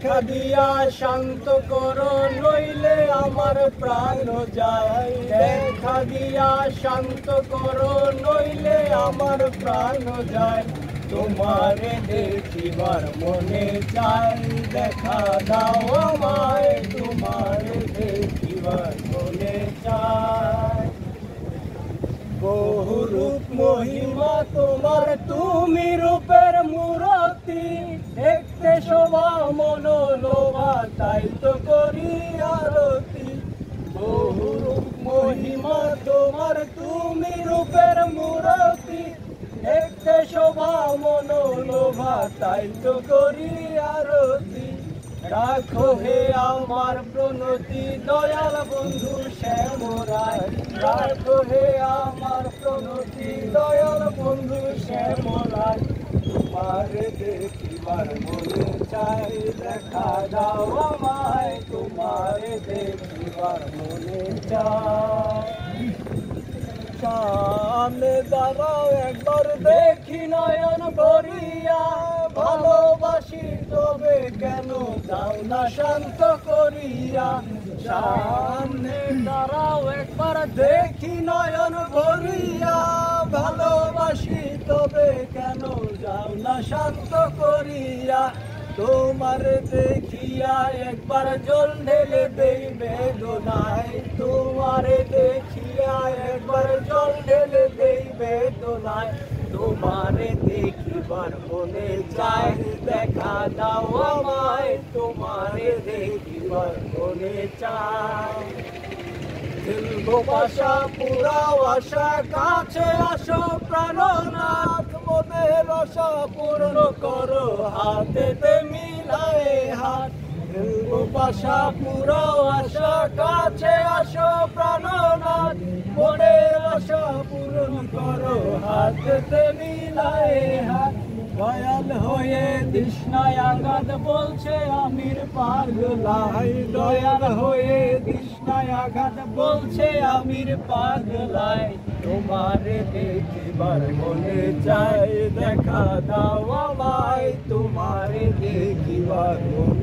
দেখা দিয়া শান্ত করো নইলে আমার প্রাণ যায়। দেখা দিয়া শান্ত করো নইলে আমার প্রাণ যায়। তোমারে দেখিবার মনে চাই, দেখা দাও আমায় তোমারে দেখিবার মনে চাই। বহু রূপ মহিমা তোমার, তুমি রূপের মূরতি। দেখতে শোভা মনোলোভা, তাই তো করি আরতি। বহু রূপ মহিমা তোমার, তুমি রূপের মূরতি। দেখতে শোভা মনোলোভা, তাই তো করি আরতি। রাখো হে আমার প্রণতি দয়াল বন্ধু শ্যাম রায়। রাখো হে আমার প্রণতি দয়াল বন্ধু শ্যাম রায়। তোমারে দেখিবার মনে চাই, দেখা দাও আমায় তোমারে দেখিবার মনে চাই। সামনে দাঁড়াও একবার দেখি নয়ন ভরিয়া, ভালোবাসি তবে কেন যাও না শান্ত করিয়া। সামনে দাঁড়াও একবার দেখি নয়ন ভরিয়া, ভালোবাসি তবে কেন যাও না শান্ত করিয়া। তোমার দেখিয়া একবার জল ঢেলে দেই বেদনায়। তোমার দেখিয়া একবার জল ঢেলে দেই বেদনায়। তোমারে দেখিবার মনে চাই, দেখা দাও আমায় তোমারে দেখিবার মনে চাই। ফেলবো বাসা পুরাও আশা, কাছে আসো প্রাণনাথ। মনের আশা পূর্ণ করো হাতেতে মিলায়ে হাত। ফেলবো বাসা পুরাও আশা, কাছে আসো প্রাণনাথ। মনের আশা পূরণ করো হাতেতে মিলায়ে হাত। দয়াল হয়ে তৃষ্ণায় আঘাত বলছে আমির পাগলাই। দয়াল হয়ে তৃষ্ণায় আঘাত বলছে আমির পাগলাই। তোমারে দেখিবার মনে চাই, দেখা দাও আমায় তোমারে দেখিবার মনে